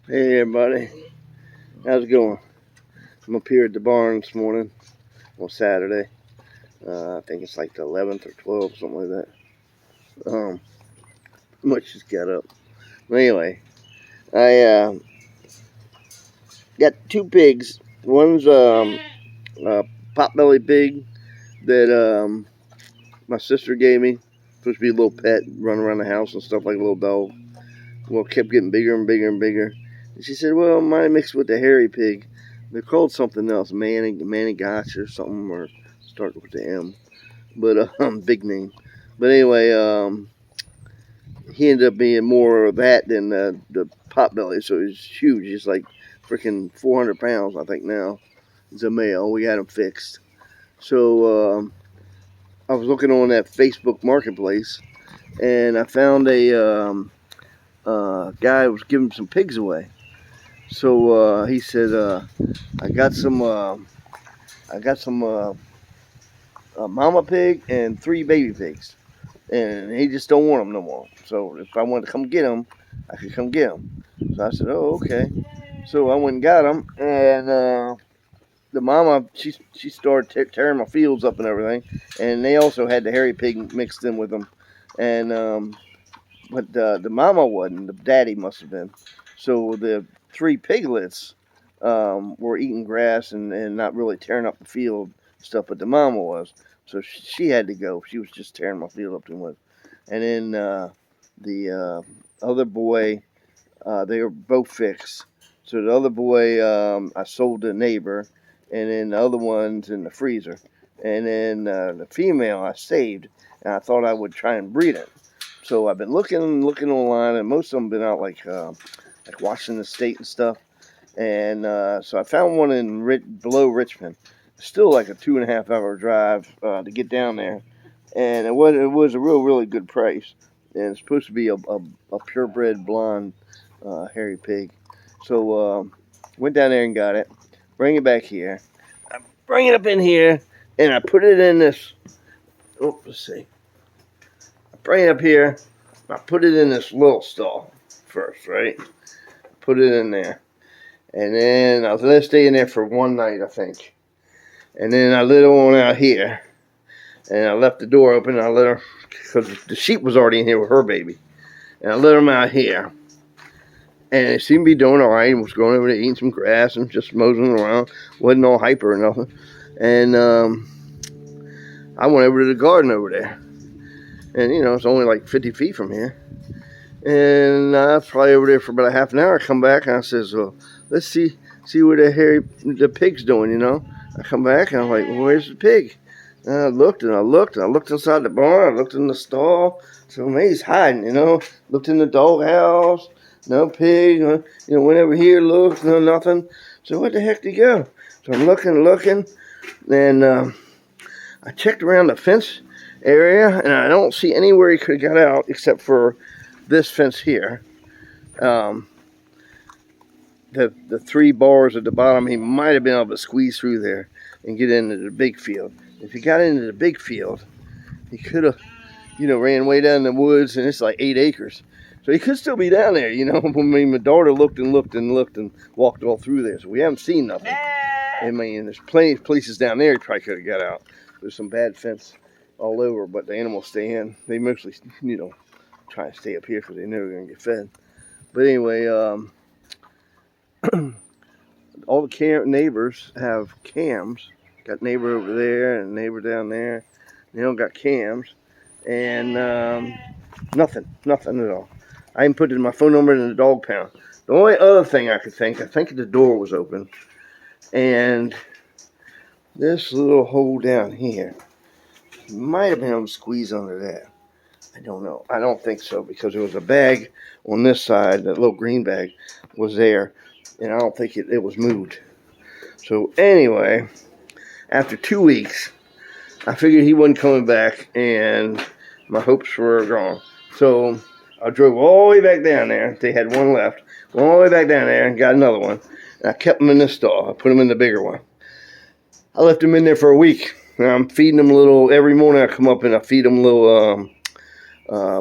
Hey everybody, how's it going? I'm up here at the barn this morning on Saturday. I think it's like the 11th or 12th, something like that. Much just got up. But anyway, I got two pigs. One's a potbelly pig that my sister gave me. Supposed to be a little pet, run around the house and stuff like a little dog. Well, it kept getting bigger and bigger and bigger. And she said, well, mine mixed with the hairy pig. They're called something else, Manny Gotch or something, or start with the M. But big name. But anyway, he ended up being more of that than the potbelly, so he's huge. He's like freaking 400 pounds, I think now. He's a male. We got him fixed. So I was looking on that Facebook Marketplace, and I found a guy was giving some pigs away. So he said, I got some mama pig and 3 baby pigs, and he just don't want them no more. So if I wanted to come get them, I could come get them. So I said, oh, okay. So I went and got them, and the mama, she started tearing my fields up and everything, and they also had the hairy pig mixed in with them, and but the mama wasn't. The daddy must have been. So the 3 piglets were eating grass and not really tearing up the field stuff, but the mama was. So she had to go. She was just tearing my field up too much. And then the other boy, they were both fixed. So the other boy, I sold to a neighbor, and then the other one's in the freezer. And then the female I saved, and I thought I would try and breed it. So I've been looking online, and most of them been out like Washington State and stuff. And so I found one in below Richmond. Still like a 2.5 hour drive to get down there, and it was a really good price. And it's supposed to be a purebred blonde hairy pig. So went down there and got it. Bring it back here. I bring it up in here, and I put it in this. Oh, let's see. I bring it up here. I put it in this little stall first, right? Put it in there. And then I was going to stay in there for one night, I think. And then I let her on out here. And I left the door open. And I let her, because the sheep was already in here with her baby. And I let them out here. And it seemed to be doing all right. It was going over there eating some grass and just moseying around. Wasn't all hyper or nothing. And I went over to the garden over there. And, you know, it's only like 50 feet from here. And I was probably over there for about a half an hour. I come back and I says, well, let's see what the pig's doing, you know. I come back and I'm like, well, where's the pig? And I looked inside the barn. I looked in the stall. So maybe he's hiding, you know. Looked in the doghouse. No pig. You know, went over here, looked, no nothing. So where the heck did he go? So I'm looking. And I checked around the fence area, and I don't see anywhere he could have got out except for this fence here. The 3 bars at the bottom, he might have been able to squeeze through there and get into the big field. If he got into the big field, he could have, you know, ran way down the woods, and it's like 8 acres. So he could still be down there, you know. I mean, my daughter looked and walked all through there, so we haven't seen nothing. I mean, there's plenty of places down there he probably could have got out. There's some bad fence all over, but the animals stay in. They mostly, you know, try to stay up here because they know they're going to get fed. But anyway, all the neighbors have cams. Got neighbor over there and neighbor down there. They all got cams. And nothing at all. I even put in my phone number in the dog pound. The only other thing I think the door was open. And this little hole down here might have been able to squeeze under that. I don't know. I don't think so, because there was a bag on this side. That little green bag was there, and I don't think it was moved. So anyway, after 2 weeks, I figured he wasn't coming back, and my hopes were gone. So I drove all the way back down there. They had one left. Went all the way back down there and got another one. And I kept them in this stall. I put them in the bigger one. I left them in there for a week. And I'm feeding them every morning I come up and I feed them little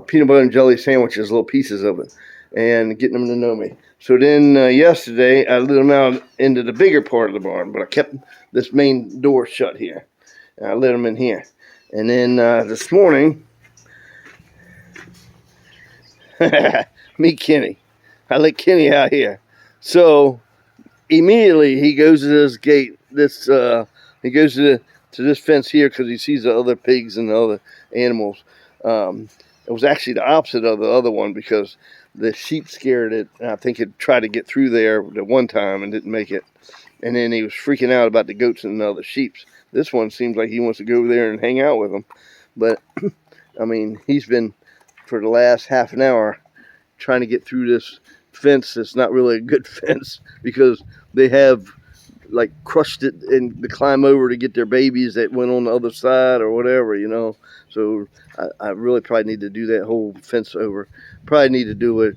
peanut butter and jelly sandwiches, little pieces of it. and getting them to know me. So then yesterday I let them out into the bigger part of the barn, but I kept this main door shut here. And I let them in here. And then this morning, meet Kenny. I let Kenny out here. So immediately he goes to this gate. He goes to this fence here because he sees the other pigs and the other animals. It was actually the opposite of the other one because the sheep scared it. And I think it tried to get through there the one time and didn't make it. And then he was freaking out about the goats and the other sheep. This one seems like he wants to go over there and hang out with them. But, I mean, he's been, for the last half an hour, trying to get through this fence that's not really a good fence because they have, like, crushed it and to climb over to get their babies that went on the other side or whatever, you know. So I really probably need to do that whole fence over. Probably need to do it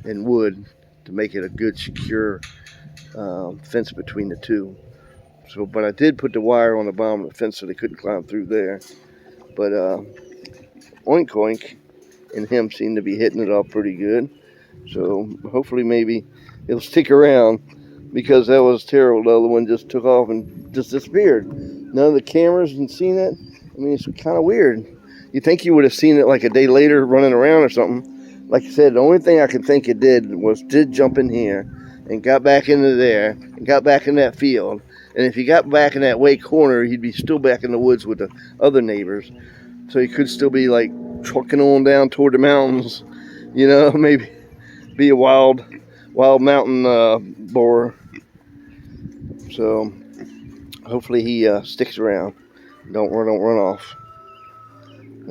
in wood to make it a good, secure fence between the two. So, but I did put the wire on the bottom of the fence so they couldn't climb through there. But Hoonk Hoonk and him seem to be hitting it off pretty good. So hopefully maybe it'll stick around because that was terrible. The other one just took off and just disappeared. None of the cameras had seen it. I mean, it's kind of weird. You think you would have seen it like a day later running around or something. Like I said, the only thing I could think it did jump in here and got back into there and got back in that field. And if he got back in that way corner, he'd be still back in the woods with the other neighbors. So he could still be like trucking on down toward the mountains, you know, maybe be a wild mountain boar. So hopefully he sticks around. Don't run off.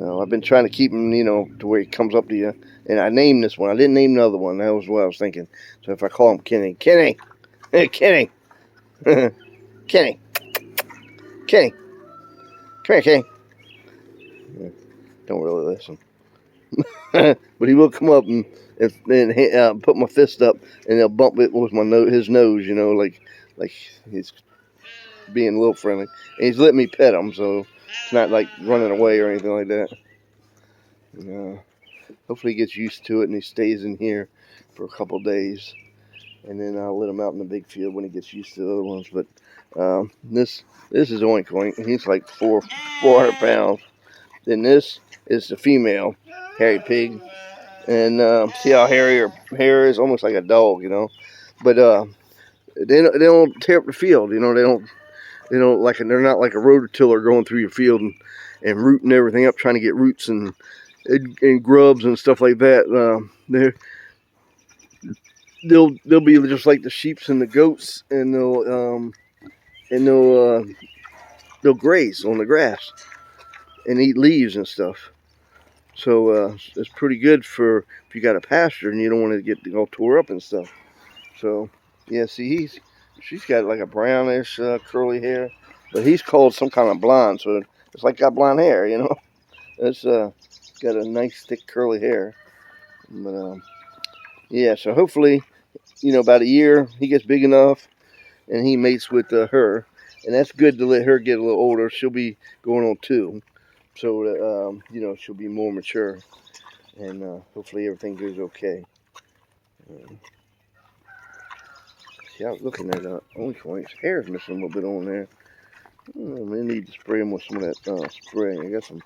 I've been trying to keep him, you know, to where he comes up to you. And I named this one. I didn't name the other one. That was what I was thinking. So if I call him Kenny, hey, Kenny. Kenny. Come here, Kenny. Don't really listen. But he will come up and put my fist up, and he'll bump it with his nose, you know, like he's being a little friendly. And he's letting me pet him, so it's not like running away or anything like that. Hopefully he gets used to it and he stays in here for a couple days. And then I'll let him out in the big field when he gets used to the other ones. But this is Hoonk Hoonk, and he's like 400 pounds. Then this is the female hairy pig, and see how hairy her hair is, almost like a dog, you know. But they don't tear up the field, you know. They don't they're not like a rototiller going through your field and rooting everything up, trying to get roots and grubs and stuff like that. They'll be just like the sheeps and the goats, and they'll graze on the grass and eat leaves and stuff. So it's pretty good for if you got a pasture and you don't want to get all tore up and stuff. So yeah, see, she's got like a brownish curly hair, but he's called some kind of blonde, so it's like got blonde hair, you know. It's got a nice thick curly hair. But yeah, so hopefully, you know, about a year he gets big enough and he mates with her, and that's good to let her get a little older. She'll be going on 2, so that you know, she'll be more mature, and hopefully everything goes okay. See, I was looking at Hoonk Hoonk's hair is missing a little bit on there. I may need to spray him with some of that spray. I got some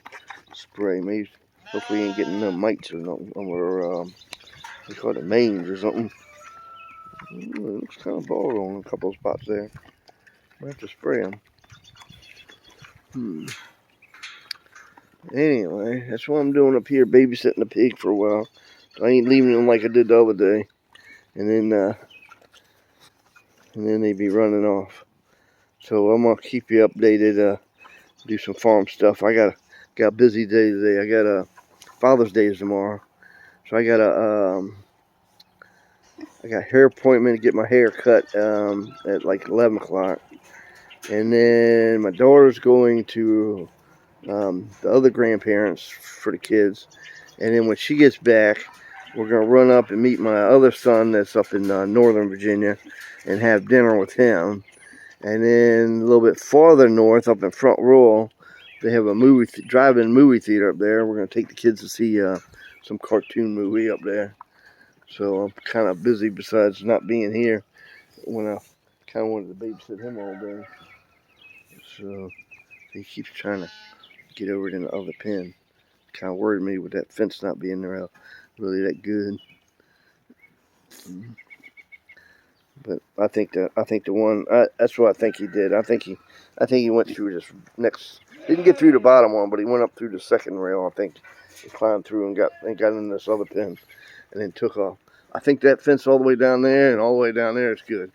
spray. Maybe hopefully he ain't getting no mites or nothing, or they call it mange or something. It looks kind of bald on a couple of spots there. I have to spray them. Anyway, that's what I'm doing up here, babysitting the pig for a while. I ain't leaving them like I did the other day, and then they be running off. So I'm gonna keep you updated. Do some farm stuff. I got a busy day today. I got a Father's Day is tomorrow, so I got a hair appointment to get my hair cut at like 11 o'clock. And then my daughter's going to the other grandparents for the kids. And then when she gets back, we're going to run up and meet my other son that's up in Northern Virginia and have dinner with him. And then a little bit farther north, up in Front Rural, they have a drive-in movie theater up there. We're going to take the kids to see some cartoon movie up there. So I'm kind of busy besides not being here when I kind of wanted to babysit him all day. So he keeps trying to get over in the other pen. Kind of worried me with that fence not being there really that good. But I think the one that's what I think he did. I think he went through this next. Didn't get through the bottom one, but he went up through the second rail. I think he climbed through and got in this other pen, and then took off. I think that fence all the way down there and all the way down there is good.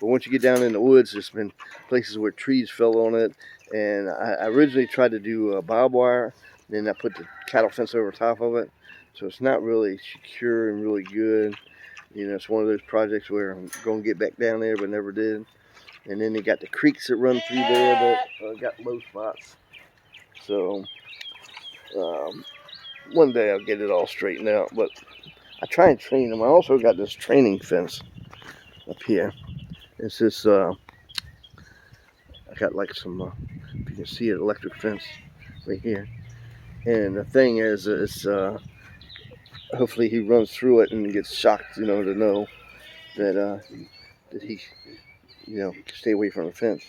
But once you get down in the woods, there's been places where trees fell on it. And I originally tried to do barbed wire. Then I put the cattle fence over top of it. So it's not really secure and really good. You know, it's one of those projects where I'm going to get back down there, but never did. And then they got the creeks that run through there that got low spots. So one day I'll get it all straightened out. But I try and train them. I also got this training fence up here. It's this, I got like some, if you can see it, electric fence right here. And the thing is, it's, hopefully he runs through it and gets shocked, you know, to know that, that he, you know, can stay away from the fence.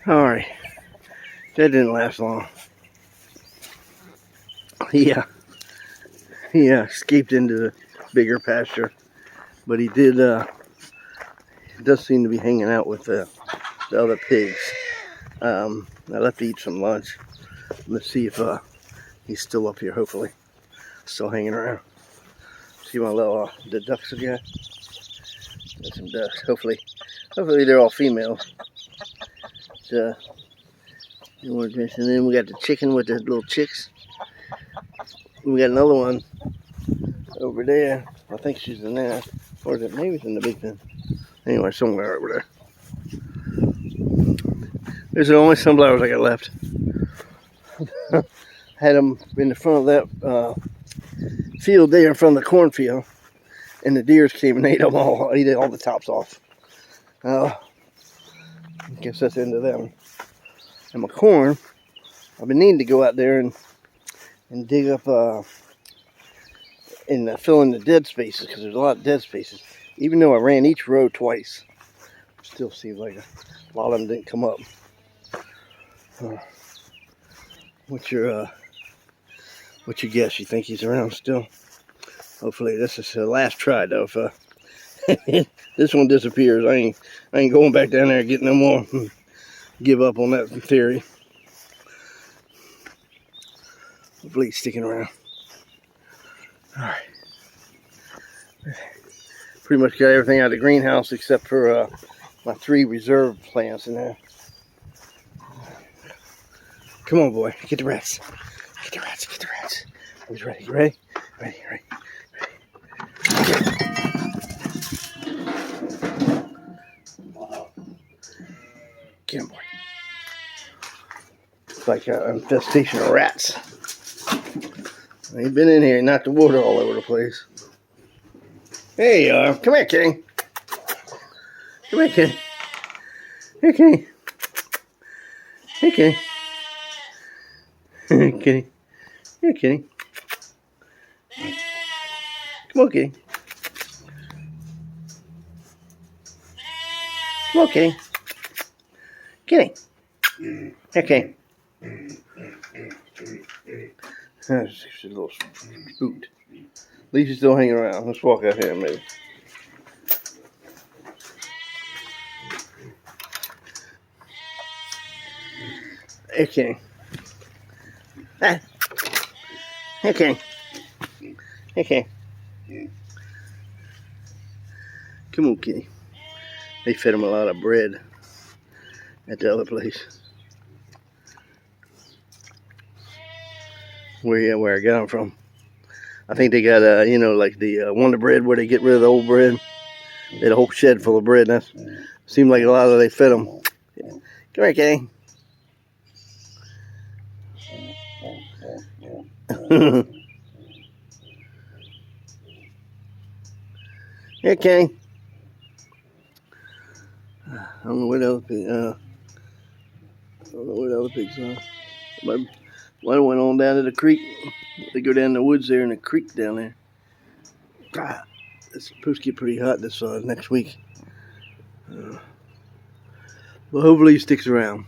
Alright, that didn't last long. Yeah, he escaped into the bigger pasture, but he did, does seem to be hanging out with the other pigs. I left to eat some lunch. Let's see if he's still up here, hopefully. Still hanging around. See my little, the ducks again? Got some ducks, hopefully they're all female. And then we got the chicken with the little chicks. We got another one over there. I think she's in there. Or is it? Maybe it's in the big pen. Anyway, somewhere over there. Those are the only sunflowers I got left. Had them in the front of that field there in front of the cornfield. And the deers came and ate them all. Ate all the tops off. I guess that's the end of them. And my corn, I've been needing to go out there and dig up and fill in the dead spaces, because there's a lot of dead spaces. Even though I ran each row twice, still seems like a lot of them didn't come up. What's your guess? You think he's around still? Hopefully this is the last try though. If this one disappears, I ain't going back down there and getting no more. Give up on that theory. Hopefully he's sticking around. Alright. Pretty much got everything out of the greenhouse except for my 3 reserve plants in there. Come on, boy. Get the rats. Get the rats. Get the rats. Who's ready? You ready? Ready. Get him, boy. It's like an infestation of rats. He's been in here and knocked the water all over the place. There you are. Come here, Kenny. Come here, Kenny. Here, Kenny. Here, Kenny. Kenny. Here, Kenny. Come on, Kenny. Come on, Kenny. Kenny. Here, Kenny. She's a little spooked. At least he's still hanging around. Let's walk out here, maybe. Here, Kenny. Ah. Here, Kenny. Here, Kenny. Come on, Kenny. They fed him a lot of bread at the other place. Where I got them from. I think they got, you know, like the Wonder Bread where they get rid of the old bread. They had a whole shed full of bread. That seemed like a lot of they fed them. Come here, Kenny. Here, Kenny. I don't know where the other pigs are. One went on down to the creek. They go down the woods there in the creek down there. God, it's supposed to get pretty hot this next week. Well, hopefully he sticks around.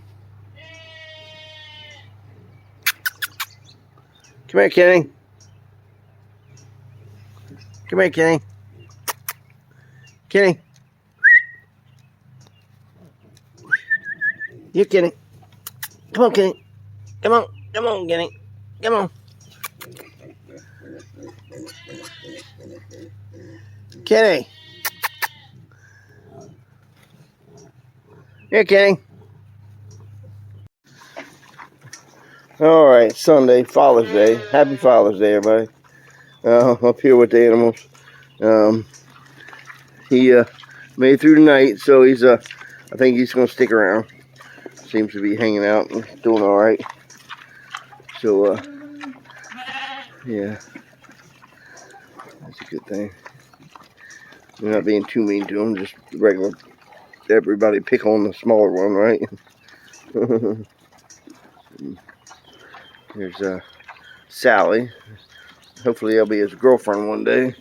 Come here, Kenny. Come here, Kenny. Kenny. Here, Kenny. Come on, Kenny. Come on. Come on, Kenny. Come on. Kenny. Here, Kenny. All right, Sunday, Father's Day. Happy Father's Day, everybody. Up here with the animals. He made it through the night, so he's I think he's gonna stick around. Seems to be hanging out and doing all right. So yeah, that's a good thing. We're not being too mean to him, just regular. Everybody pick on the smaller one, right? Here's Sally. Hopefully I'll be his girlfriend one day.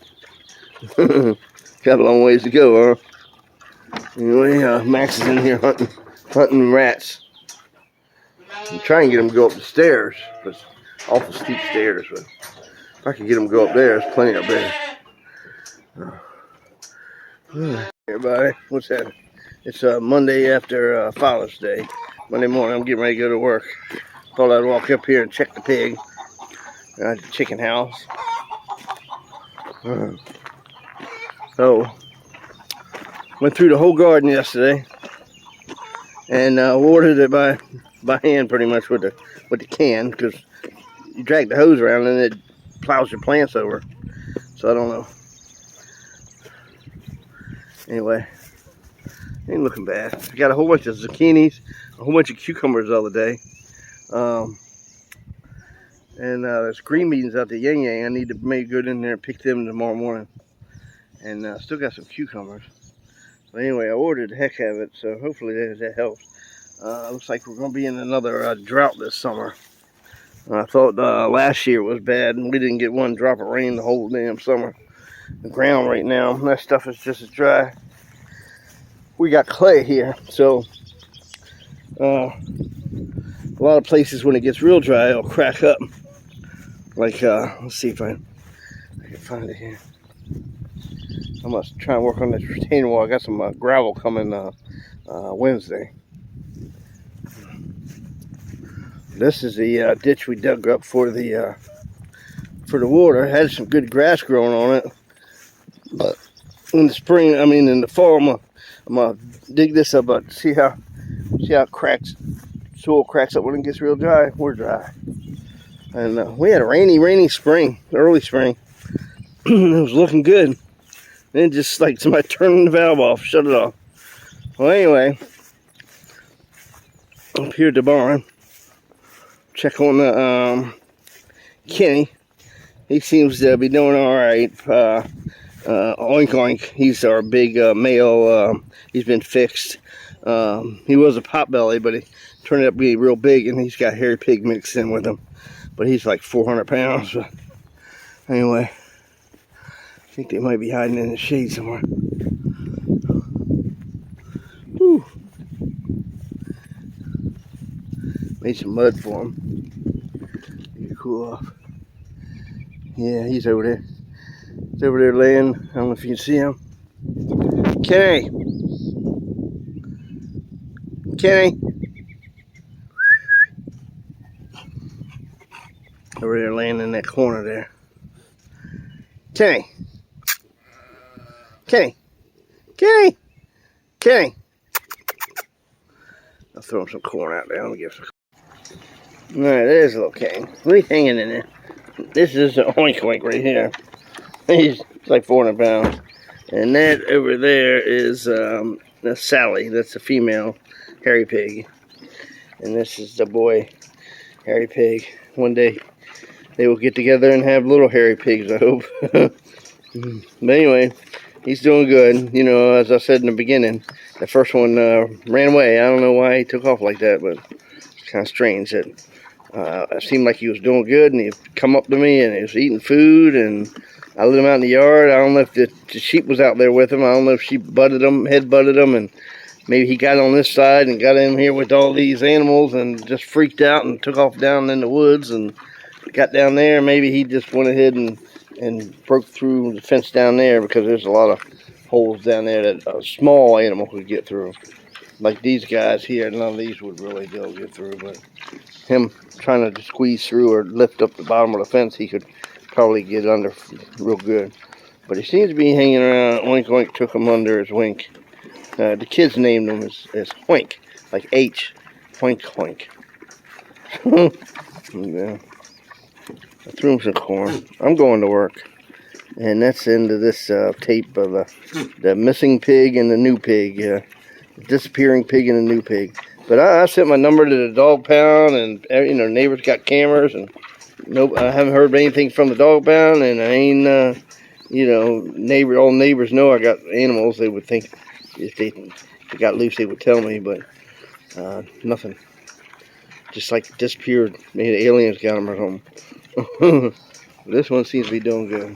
Got a long ways to go, huh? Anyway, Max is in here hunting rats. I'm trying to get him to go up the stairs. It's awful steep stairs, but if I can get him to go up there, there's plenty up there. Everybody, what's that? It's Monday after Father's Day. Monday morning, I'm getting ready to go to work. Thought I'd walk up here and check the pig. The chicken house. So, went through the whole garden yesterday, and watered it by hand pretty much with the can, because you drag the hose around and it plows your plants over. So I don't know. Anyway, ain't looking bad. I got a whole bunch of zucchinis, a whole bunch of cucumbers the other day. And there's green beans out there, yang yang. I need to make good in there and pick them tomorrow morning. And still got some cucumbers. But anyway, I ordered the heck out of it, so hopefully that helps. Looks like we're going to be in another drought this summer. I thought last year was bad, and we didn't get one drop of rain the whole damn summer. The ground right now, that stuff is just as dry. We got clay here, so a lot of places when it gets real dry, it'll crack up. Like, let's see if I can find it here. I must try and work on this retaining wall. I got some gravel coming Wednesday. This is the ditch we dug up for the water. It had some good grass growing on it. But in the spring, in the fall, I'm gonna dig this up, but see how it cracks. Soil cracks up when it gets real dry. We're dry. And we had a rainy spring, early spring. It was looking good. And just like somebody turning the valve off, shut it off. Well, anyway, up here at the barn, check on the Kenny. He seems to be doing all right. Hoonk Hoonk, he's our big male. He's been fixed. He was a potbelly, but he turned out to be real big, and he's got hairy pig mixed in with him. But he's like 400 pounds. But anyway, I think they might be hiding in the shade somewhere. Whew. Made some mud for him. He can cool off. Yeah, he's over there. He's over there laying. I don't know if you can see him. Kenny! Kenny! Over there laying in that corner there. Kenny! Kenny! Kenny! Kenny! I'll throw him some corn out there. Let me get some. Alright, there's a little Kenny. He's hanging in there. This is a Hoonk Hoonk right here. He's like 400 pounds. And that over there is Sally. That's a female hairy pig. And this is the boy hairy pig. One day they will get together and have little hairy pigs, I hope. But anyway, he's doing good. You know, as I said in the beginning, the first one ran away. I don't know why he took off like that, but it's kind of strange that It seemed like he was doing good, and he'd come up to me and he was eating food, and I let him out in the yard. I don't know if the sheep was out there with him. I don't know if she butted him, head butted him, and maybe he got on this side and got in here with all these animals and just freaked out and took off down in the woods and got down there. Maybe he just went ahead and broke through the fence down there, because there's a lot of holes down there that a small animal could get through. Like these guys here, none of these would really be able to get through, but him trying to squeeze through or lift up the bottom of the fence, he could probably get under real good. But he seems to be hanging around. Hoonk Hoonk took him under his wing. The kids named him as Hoonk, like H, Hoonk Hoonk. Yeah. I threw him some corn. I'm going to work. And that's the end of this tape of the missing pig and the new pig. The disappearing pig and the new pig. But I sent my number to the dog pound, and neighbors got cameras, and nope, I haven't heard anything from the dog pound, and I ain't, all neighbors know I got animals. They would think if they got loose, they would tell me, but nothing. Just like disappeared. Maybe the aliens got them or something. This one seems to be doing good.